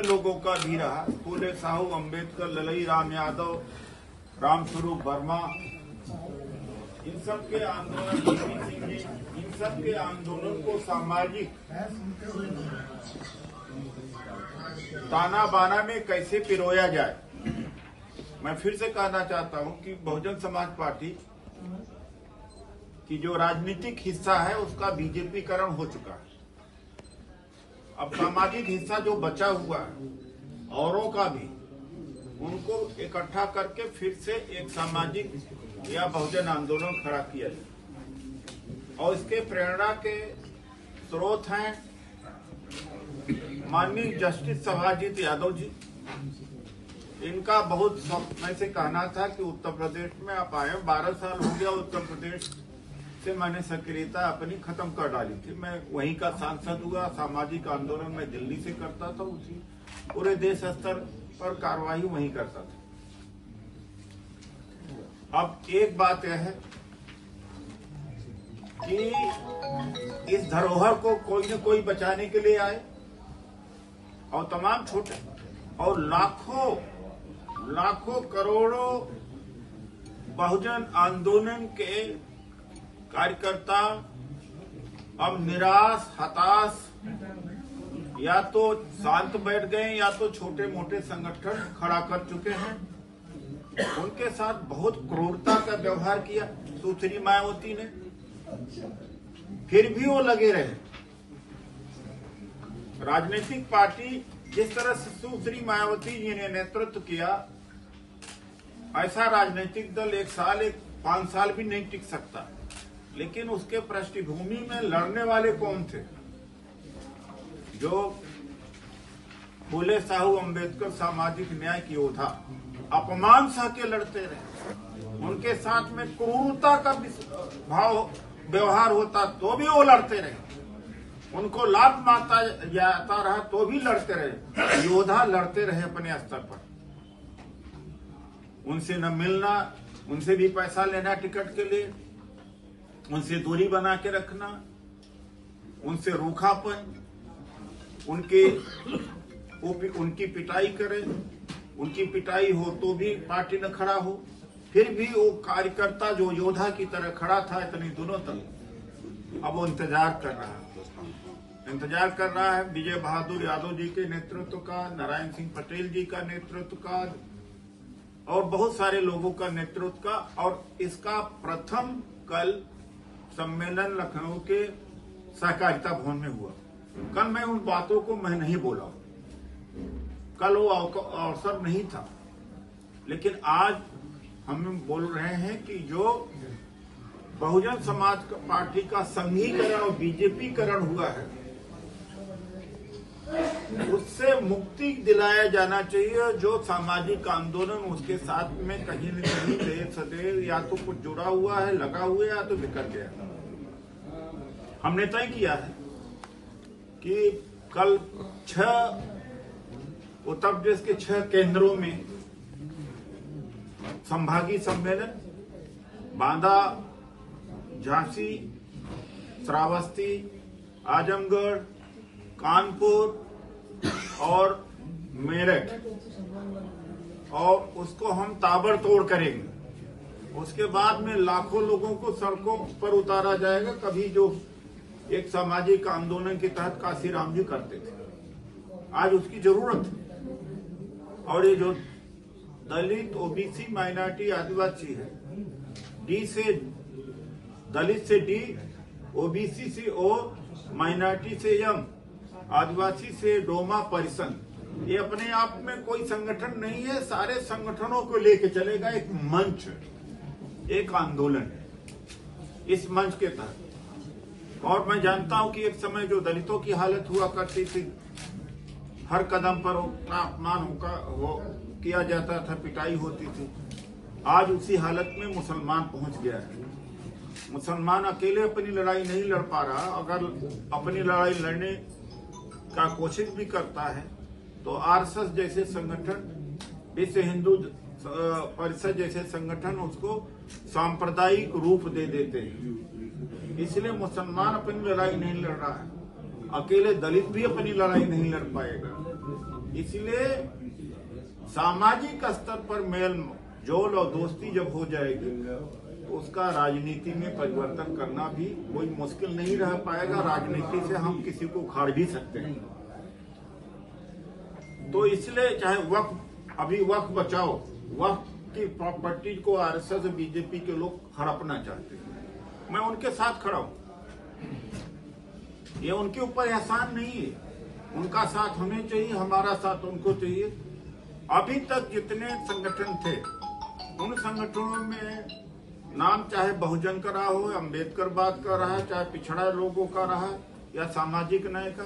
अन्य लोगों का भी रहा। फूले साहू अम्बेडकर, ललई राम यादव, रामस्वरूप वर्मा, इन सब के आंदोलन, वीपी सिंह जी, इन सब के आंदोलन को सामाजिक ताना बाना में कैसे पिरोया जाए। मैं फिर से कहना चाहता हूं कि बहुजन समाज पार्टी की जो राजनीतिक हिस्सा है उसका बीजेपीकरण हो चुका है। अब सामाजिक हिस्सा जो बचा हुआ है औरों का भी, उनको इकट्ठा करके फिर से एक सामाजिक या बहुजन आंदोलन खड़ा किया जाए। और इसके प्रेरणा के स्रोत हैं माननीय जस्टिस सभाजीत यादव जी। इनका बहुत समय से कहना था कि उत्तर प्रदेश में आप आए। 12 साल हो गया उत्तर प्रदेश से मैंने सक्रियता अपनी खत्म कर डाली थी। मैं वहीं का सांसद हुआ। सामाजिक आंदोलन मैं दिल्ली से करता था, उसी पूरे देश स्तर पर कार्रवाई वहीं करता था। अब एक बात यह है कि इस धरोहर को कोई न कोई बचाने के लिए आए और तमाम छोटे और लाखों करोड़ों बहुजन आंदोलन के कार्यकर्ता अब निराश, हताश, या तो शांत बैठ गए या तो छोटे मोटे संगठन खड़ा कर चुके हैं। उनके साथ बहुत क्रूरता का व्यवहार किया सुश्री मायावती ने, फिर भी वो लगे रहे। राजनीतिक पार्टी जिस तरह से सुश्री मायावती जी ने नेतृत्व किया, ऐसा राजनीतिक दल 1 साल 5 साल भी नहीं टिक सकता। लेकिन उसके पृष्ठभूमि में लड़ने वाले कौन थे? जो फूले साहू अम्बेडकर सामाजिक न्याय की योद्धा अपमान सह के लड़ते रहे। उनके साथ में क्रूरता का भाव व्यवहार होता तो भी वो लड़ते रहे। उनको लात मारता जाता रहा तो भी लड़ते रहे। योद्धा लड़ते रहे अपने स्तर पर। उनसे न मिलना, उनसे भी पैसा लेना टिकट के लिए, उनसे दूरी बना के रखना, उनसे रूखापन, उनकी पिटाई करे, उनकी पिटाई हो तो भी पार्टी न खड़ा हो। फिर भी वो कार्यकर्ता जो योद्धा की तरह खड़ा था इतनी दिनों तक, अब वो इंतजार कर रहा है विजय बहादुर यादव जी के नेतृत्व का, नारायण सिंह पटेल जी का नेतृत्व का और बहुत सारे लोगों का नेतृत्व का। और इसका प्रथम कल सम्मेलन लखनऊ के सहकारिता भवन में हुआ। कल मैं उन बातों को मैं नहीं बोला, कल वो अवसर नहीं था। लेकिन आज हम बोल रहे हैं कि जो बहुजन समाज पार्टी का संघीकरण और बीजेपीकरण हुआ है, उससे मुक्ति दिलाया जाना चाहिए। जो सामाजिक आंदोलन उसके साथ में कहीं न कहीं देर सदैव या तो कुछ जुड़ा हुआ है, लगा हुआ है, या तो बिखर गया। हमने तय किया है कि कल 6 उत्तर प्रदेश के 6 केंद्रों में संभागीय सम्मेलन, बांदा, झांसी, श्रावस्ती, आजमगढ़, कानपुर और मेरठ, और उसको हम ताबड़तोड़ करेंगे। उसके बाद में लाखों लोगों को सड़कों पर उतारा जाएगा। कभी जो एक सामाजिक आंदोलन के तहत काशीराम जी करते थे, आज उसकी जरूरत है। और ये जो दलित, ओबीसी, माइनॉरिटी, आदिवासी है, डी से दलित से डी, ओबीसी से ओ, माइनॉरिटी से एम, आदिवासी से डोमा परिसंघ, ये अपने आप में कोई संगठन नहीं है। सारे संगठनों को लेके चलेगा एक मंच, एक आंदोलन इस मंच के तहत। और मैं जानता हूं कि एक समय जो दलितों की हालत हुआ करती थी, हर कदम पर अपमान किया जाता था, पिटाई होती थी, आज उसी हालत में मुसलमान पहुंच गया है। मुसलमान अकेले अपनी लड़ाई नहीं लड़ पा रहा। अगर अपनी लड़ाई लड़ने का कोशिश भी करता है तो आरएसएस जैसे संगठन, विश्व हिंदू परिषद जैसे संगठन उसको सांप्रदायिक रूप दे देते हैं। इसलिए मुसलमान अपनी लड़ाई नहीं लड़ रहा है, अकेले दलित भी अपनी लड़ाई नहीं लड़ पाएगा। इसलिए सामाजिक स्तर पर मेल जोल और दोस्ती जब हो जाएगी तो उसका राजनीति में परिवर्तन करना भी कोई मुश्किल नहीं रह पाएगा। राजनीति से हम किसी को उखाड़ भी सकते हैं। तो इसलिए चाहे वक्फ बचाओ, वक्फ की प्रॉपर्टी को आरएसएस और बीजेपी के लोग हड़पना चाहते हैं। मैं उनके साथ खड़ा हूं, ये उनके ऊपर एहसान नहीं है, उनका साथ हमें चाहिए, हमारा साथ उनको चाहिए। अभी तक जितने संगठन थे उन संगठनों में नाम चाहे बहुजन का रहा हो, अम्बेडकर बात का रहा, चाहे पिछड़ा लोगों का रहा या सामाजिक न्याय का,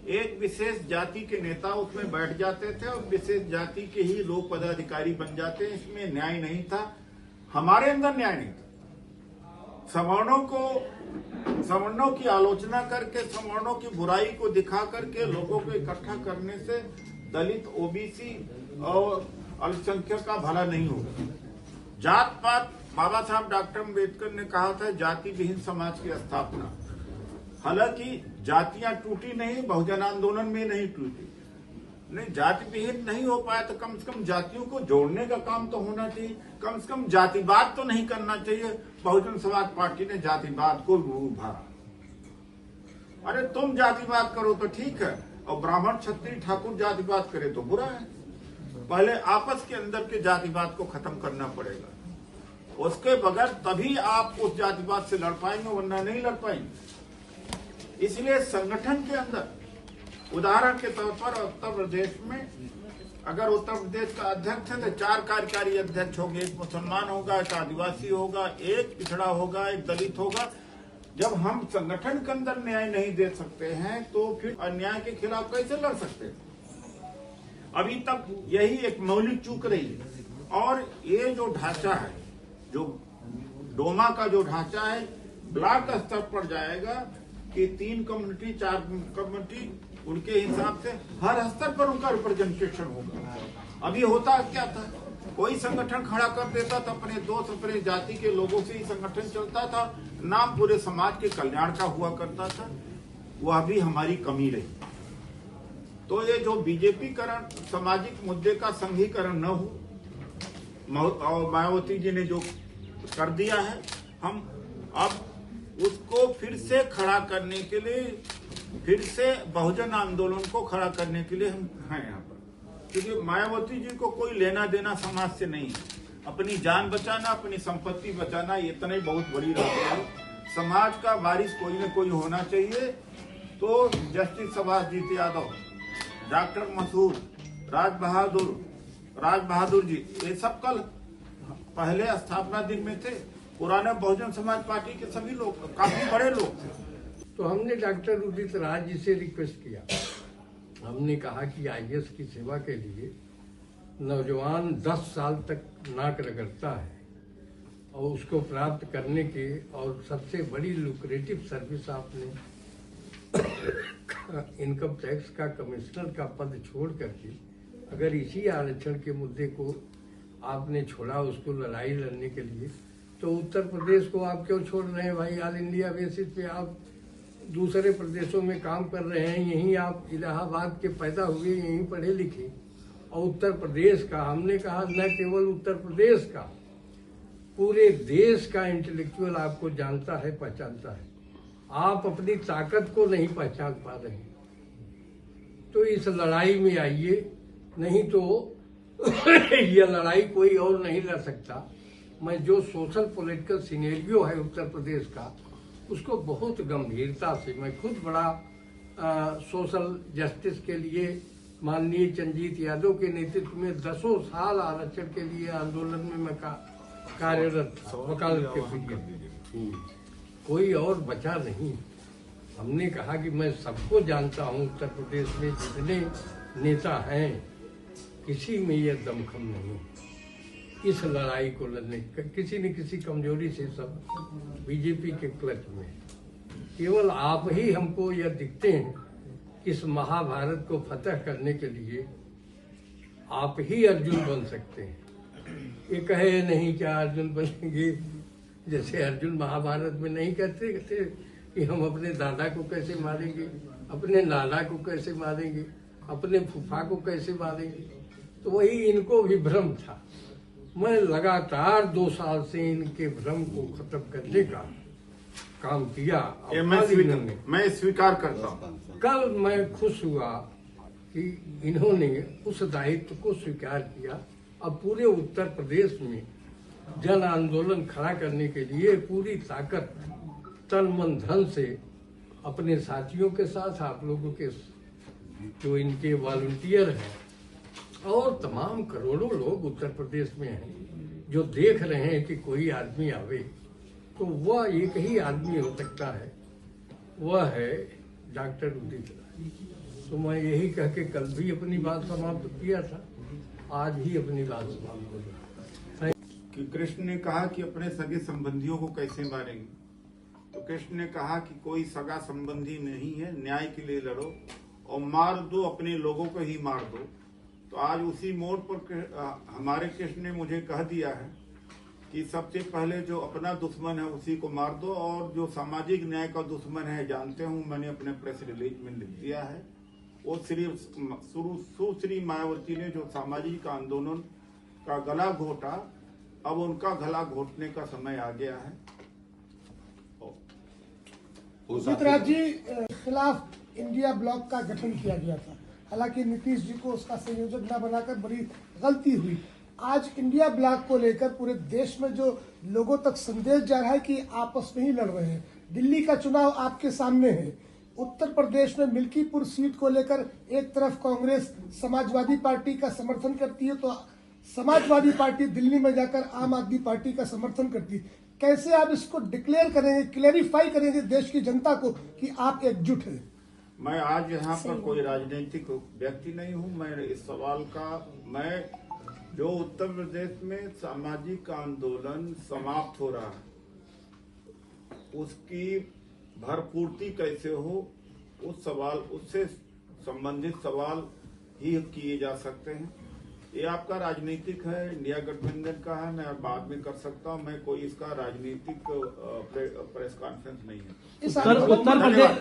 एक विशेष जाति के नेता उसमें बैठ जाते थे और विशेष जाति के ही लोग पदाधिकारी बन जाते हैं। इसमें न्याय नहीं था, हमारे अंदर न्याय नहीं था। सवर्णों की आलोचना करके, सवर्णों की बुराई को दिखा करके लोगों को इकट्ठा करने से दलित, ओबीसी और अल्पसंख्यक का भला नहीं होगा। जात पात, बाबा साहब डॉक्टर अम्बेडकर ने कहा था जाति विहीन समाज की स्थापना। हालांकि जातियां टूटी नहीं, बहुजन आंदोलन में नहीं टूटी, नहीं जाति विहीन नहीं हो पाया तो कम से कम जातियों को जोड़ने का काम तो होना चाहिए, कम से कम जातिवाद तो नहीं करना चाहिए। बहुजन समाज पार्टी ने जातिवाद को उभारा। अरे तुम जातिवाद करो तो ठीक है, और ब्राह्मण, क्षत्रिय, ठाकुर जातिवाद करे तो बुरा है। पहले आपस के अंदर के जातिवाद को खत्म करना पड़ेगा, उसके बगैर तभी आप उस जातिवाद से लड़ पाएंगे, वरना नहीं लड़ पाएंगे। इसलिए संगठन के अंदर, उदाहरण के तौर पर उत्तर प्रदेश में, अगर उत्तर प्रदेश का अध्यक्ष है तो 4 कार्यकारी अध्यक्ष होंगे, एक मुसलमान होगा, एक आदिवासी होगा, एक पिछड़ा होगा, एक दलित होगा। जब हम संगठन के अंदर न्याय नहीं दे सकते हैं तो फिर अन्याय के खिलाफ कैसे लड़ सकते हैं? अभी तक यही एक मौलिक चूक रही है। और ये जो ढांचा है, जो डोमा का जो ढांचा है, ब्लॉक स्तर पर जाएगा कि 3 कम्युनिटी, 4 कम्युनिटी, उनके हिसाब से हर स्तर पर उनका रिप्रेजेंटेशन होगा। अभी होता क्या था, कोई संगठन खड़ा कर देता था, अपने दोस्त, अपने जाति के लोगों से ही संगठन चलता था, नाम पूरे समाज के कल्याण का हुआ करता था। वह भी हमारी कमी रही। तो ये जो बीजेपीकरण, सामाजिक मुद्दे का संघीकरण न हो, और मायावती जी ने जो कर दिया है, हम अब उसको फिर से खड़ा करने के लिए, फिर से बहुजन आंदोलन को खड़ा करने के लिए हम हैं यहाँ पर। क्योंकि मायावती जी को कोई लेना देना समाज से नहीं है। अपनी जान बचाना, अपनी संपत्ति बचाना, इतना ही बहुत बड़ी बात है। समाज का वारिस कोई न कोई होना चाहिए। तो जस्टिस सुभाषजीत यादव, डॉक्टर मसूद, राज बहादुर जी, ये सब कल पहले स्थापना दिन में थे। पुराने बहुजन समाज पार्टी के सभी लोग, काफी बड़े लोग थे। तो हमने डॉक्टर उदित राज जी से रिक्वेस्ट किया, हमने कहा कि आईएएस की सेवा के लिए नौजवान 10 साल तक नाक रगड़ता है और उसको प्राप्त करने के, और सबसे बड़ी लुक्रेटिव सर्विस आपने इनकम टैक्स का कमिश्नर का पद छोड़ करके अगर इसी आरक्षण के मुद्दे को आपने छोड़ा, उसको लड़ाई लड़ने के लिए, तो उत्तर प्रदेश को आप क्यों छोड़ रहे हैं भाई? ऑल इंडिया बेसिस पे आप दूसरे प्रदेशों में काम कर रहे हैं, यहीं आप इलाहाबाद के पैदा हुए, यहीं पढ़े लिखे, और उत्तर प्रदेश का, हमने कहा न केवल उत्तर प्रदेश का, पूरे देश का इंटेलेक्चुअल आपको जानता है, पहचानता है। आप अपनी ताकत को नहीं पहचान पा रहे, तो इस लड़ाई में आइए, नहीं तो यह लड़ाई कोई और नहीं लड़ सकता। मैं जो सोशल पॉलिटिकल सिनेरियो है उत्तर प्रदेश का, उसको बहुत गंभीरता से, मैं खुद बड़ा सोशल जस्टिस के लिए माननीय चंद्रजीत यादव के नेतृत्व में 10 साल आरक्षण के लिए आंदोलन में मैं कार्यरत था, वकालत के पीरियड। कोई और बचा नहीं। हमने कहा कि मैं सबको जानता हूँ, उत्तर प्रदेश में जितने नेता हैं, किसी में यह दमखम नहीं। इस लड़ाई को लड़ने किसी न किसी कमजोरी से सब बीजेपी के क्लच में। केवल आप ही हमको यह दिखते हैं, इस महाभारत को फतह करने के लिए आप ही अर्जुन बन सकते हैं। ये कहे नहीं क्या अर्जुन बनेंगे, जैसे अर्जुन महाभारत में नहीं कहते थे कि हम अपने दादा को कैसे मारेंगे, अपने नाना को कैसे मारेंगे। अपने फूफा को कैसे मारेंगे। तो वही इनको भी भ्रम था। मैं लगातार 2 साल से इनके भ्रम को खत्म करने का काम किया। ये मैं स्वीकार करता हूँ। कल मैं खुश हुआ कि इन्होंने उस दायित्व को स्वीकार किया। अब पूरे उत्तर प्रदेश में जन आंदोलन खड़ा करने के लिए पूरी ताकत तन मन धन से अपने साथियों के साथ, आप लोगों के जो इनके वॉलंटियर हैं और तमाम करोड़ों लोग उत्तर प्रदेश में हैं जो देख रहे हैं कि कोई आदमी आवे तो वह एक ही आदमी हो सकता है, वह है डॉक्टर उदित राय। तो मैं यही कह के कल भी अपनी बात समाप्त किया था, आज ही अपनी बात समाप्त हो गई। कि कृष्ण ने कहा कि अपने सगे संबंधियों को कैसे मारेंगे, तो कृष्ण ने कहा कि कोई सगा संबंधी नहीं है, न्याय के लिए लड़ो और मार दो, अपने लोगों को ही मार दो। तो आज उसी मोड़ पर हमारे कृष्ण ने मुझे कह दिया है कि सबसे पहले जो अपना दुश्मन है उसी को मार दो, और जो सामाजिक न्याय का दुश्मन है जानते हूं, मैंने अपने प्रेस रिलीज में लिख दिया है। वो सुश्री मायावती ने जो सामाजिक आंदोलन का गला घोटा, अब उनका गला घोटने का समय आ गया है। उदित राय जी खिलाफ इंडिया ब्लॉक का गठन किया गया था, हालांकि नीतीश जी को उसका संयोजक न बनाकर बड़ी गलती हुई। आज इंडिया ब्लॉक को लेकर पूरे देश में जो लोगों तक संदेश जा रहा है कि आपस में ही लड़ रहे हैं। दिल्ली का चुनाव आपके सामने है, उत्तर प्रदेश में मिल्कीपुर सीट को लेकर एक तरफ कांग्रेस समाजवादी पार्टी का समर्थन करती है, तो समाजवादी पार्टी दिल्ली में जाकर आम आदमी पार्टी का समर्थन करती है। कैसे आप इसको डिक्लेयर करेंगे, क्लेरिफाई करेंगे देश की जनता को कि आप एकजुट हैं? मैं आज यहाँ पर कोई राजनीतिक व्यक्ति नहीं हूँ। मैं इस सवाल का, मैं जो उत्तर प्रदेश में सामाजिक आंदोलन समाप्त हो रहा है उसकी भरपूर्ति कैसे हो, उस सवाल, उससे संबंधित सवाल ही किए जा सकते हैं। ये आपका राजनीतिक है, इंडिया गठबंधन का है, मैं बाद में कर सकता हूँ। मैं कोई इसका राजनीतिक प्रेस कॉन्फ्रेंस नहीं है।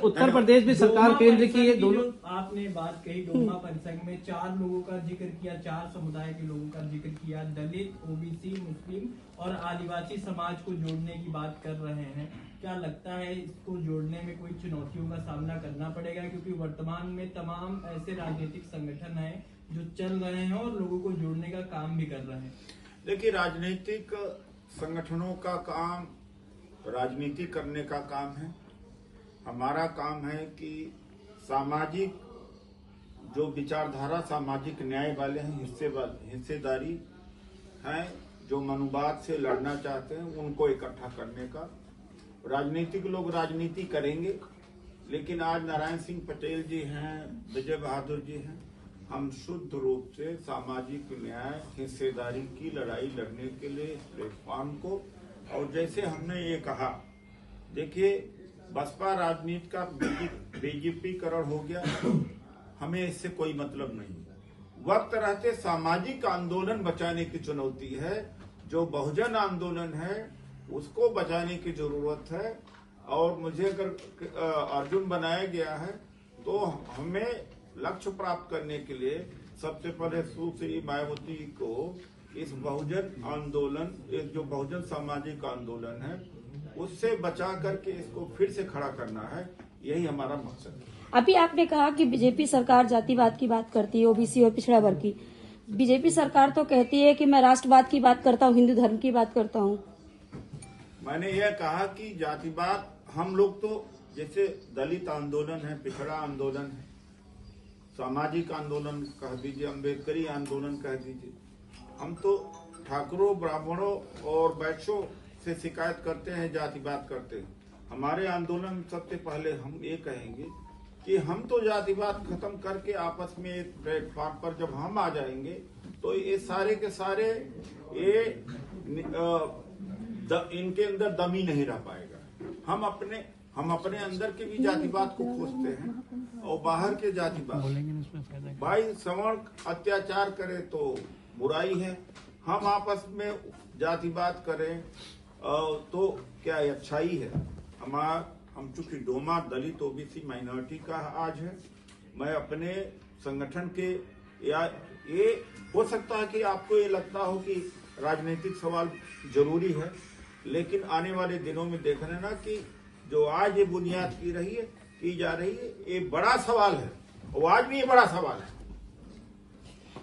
उत्तर प्रदेश में सरकार केंद्र की ये दोनों, आपने बात कही, डोमा परिसंघ में 4 लोगों का जिक्र किया, 4 समुदाय के लोगों का जिक्र किया, दलित, ओबीसी, मुस्लिम और आदिवासी समाज को जोड़ने की बात कर रहे हैं। क्या लगता है इसको जोड़ने में कोई चुनौतियों का सामना करना पड़ेगा, क्योंकि वर्तमान में तमाम ऐसे राजनीतिक संगठन हैं जो चल रहे हैं और लोगों को जोड़ने का काम भी कर रहे हैं? देखिए, राजनीतिक संगठनों का काम राजनीति करने का काम है। हमारा काम है कि सामाजिक जो विचारधारा, सामाजिक न्याय वाले हैं, हिस्सेदारी हैं, जो मनुवाद से लड़ना चाहते हैं, उनको इकट्ठा करने का। राजनीतिक लोग राजनीति करेंगे, लेकिन आज नारायण सिंह पटेल जी हैं, विजय बहादुर जी हैं, हम शुद्ध रूप से सामाजिक न्याय, हिस्सेदारी की लड़ाई लड़ने के लिए प्लेटफॉर्म को, और जैसे हमने ये कहा, देखिए बसपा राजनीति का बीजेपीकरण हो गया, हमें इससे कोई मतलब नहीं। वक्त रहते सामाजिक आंदोलन बचाने की चुनौती है, जो बहुजन आंदोलन है उसको बचाने की जरूरत है। और मुझे अगर अर्जुन बनाया गया है तो हमें लक्ष्य प्राप्त करने के लिए सबसे पहले सुश्री मायावती को इस बहुजन आंदोलन, एक जो बहुजन सामाजिक आंदोलन है, उससे बचा करके इसको फिर से खड़ा करना है, यही हमारा मकसद है। अभी आपने कहा कि बीजेपी सरकार जातिवाद की बात करती है, ओबीसी और पिछड़ा वर्ग की। बीजेपी सरकार तो कहती है कि मैं राष्ट्रवाद की बात करता हूँ, हिंदू धर्म की बात करता हूँ। मैंने यह कहा कि जातिवाद, हम लोग तो जैसे दलित आंदोलन है, पिछड़ा आंदोलन है, सामाजिक आंदोलन कह दीजिए, अम्बेडकरी आंदोलन कह दीजिए, हम तो ठाकुरों, ब्राह्मणों और वैश्यों से शिकायत करते हैं, जातिवाद करते हैं। हमारे आंदोलन सबसे पहले हम ये कहेंगे कि हम तो जातिवाद खत्म करके आपस में एक प्लेटफॉर्म पर जब हम आ जाएंगे तो ये सारे के सारे ये इनके अंदर दम ही नहीं रह पाएगा। हम अपने अंदर के भी जातिवाद को खोजते हैं और बाहर के जातिवाद। भाई सवर्ण अत्याचार करे तो बुराई है, हम आपस में जातिवाद करें तो क्या अच्छाई है। हम चूंकि डोमा, दलित, ओबीसी माइनॉरिटी का आज है, मैं अपने संगठन के, या ये हो सकता है कि आपको ये लगता हो कि राजनीतिक सवाल जरूरी है, लेकिन आने वाले दिनों में देख रहे ना कि जो आज ये बुनियाद की जा रही है, ये बड़ा सवाल है, और आज भी ये बड़ा सवाल है।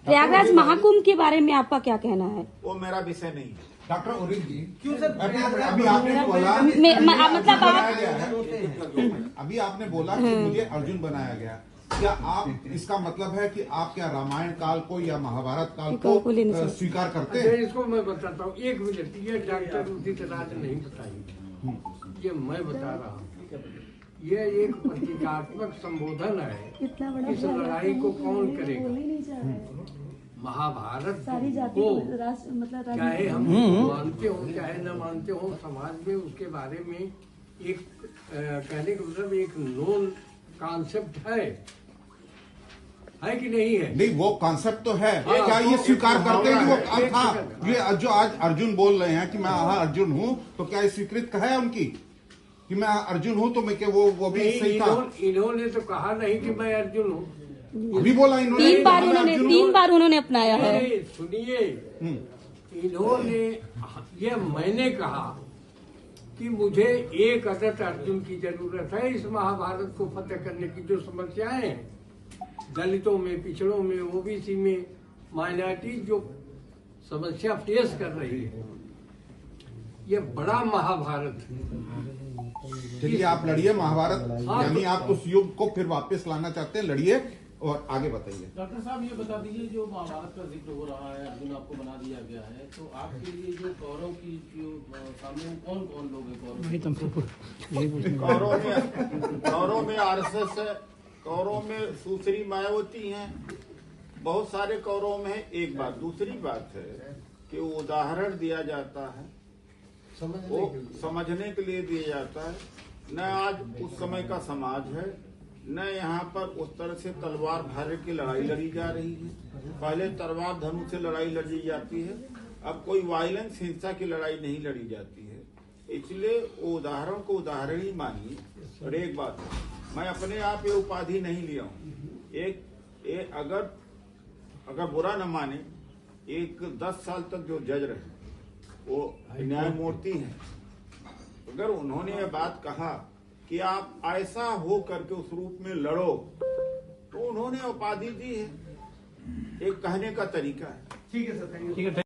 प्रयागराज महाकुंभ के बारे में आपका क्या कहना है? वो मेरा विषय नहीं है। डॉक्टर उरिन जी, क्यों सर? अभी आपने बोला मतलब आप अभी आपने बोला कि मुझे अर्जुन बनाया गया, क्या आप इसका मतलब है कि आप क्या रामायण काल को या महाभारत काल को स्वीकार करते हैं? इसको मैं बताता हूँ, 1 मिनट, ये डॉक्टर उदित राज नहीं बताइए, ये मैं बता रहा हूँ। ये एक प्रतीकात्मक संबोधन है, इस लड़ाई को कौन करेगा। महाभारत को चाहे हम मानते हो चाहे न मानते हो, समाज में उसके बारे में एक कहने का मतलब एक नोन कॉन्सेप्ट है कि नहीं है? नहीं, वो कॉन्सेप्ट तो है। हाँ, क्या ये तो स्वीकार एक करते हैं कि वो भावना है, था? ये जो आज अर्जुन बोल रहे हैं कि मैं अर्जुन हूँ, तो क्या ये स्वीकृत है उनकी कि मैं अर्जुन हूँ? तो मैं क्या वो भी सही था? इन्होंने तो कहा नहीं कि मैं अर्जुन हूँ, अभी बोला इन्होंने, 3 बार उन्होंने अपनाया है। सुनिए, इन्होंने ये मैंने कहा कि मुझे एक अदद अर्जुन की जरूरत है इस महाभारत को फतेह करने की। जो समस्याएं हैं दलितों में, पिछड़ों में, ओबीसी में, माइनॉरिटी जो समस्या फेस कर रही है, ये बड़ा महाभारत है। चलिए आप लड़िए महाभारत, यानी आप उस युग को फिर वापस लाना चाहते हैं, लड़िए और आगे बताइए। डॉक्टर साहब ये बता दीजिए, जो महाभारत का जिक्र हो रहा है, अर्जुन आपको बना दिया गया है, तो आपके लिए जो कौरव की जो सामने कौन कौन लोग हैं कौरव में आरएसएस है, कौरव में सुश्री मायावती हैं, बहुत सारे कौरव में है। एक बात, दूसरी बात है कि वो उदाहरण दिया जाता है, वो समझने के लिए दिया जाता है। न आज उस समय का समाज है, न यहाँ पर उस तरह से तलवार भारे की लड़ाई लड़ी जा रही है। पहले तलवार धनुष से लड़ाई लड़ी जाती है, अब कोई वायलेंस, हिंसा की लड़ाई नहीं लड़ी जाती है। इसलिए वो उदाहरण को उदाहरण ही मानिए। और एक बात, मैं अपने आप ये उपाधि नहीं लिया हूँ। अगर बुरा न माने, एक 10 साल तक जो जज रहे वो न्यायमूर्ति हैं, अगर उन्होंने ये बात कहा कि आप ऐसा हो करके उस रूप में लड़ो, तो उन्होंने उपाधि दी है। एक कहने का तरीका है। ठीक है सर, ठीक है।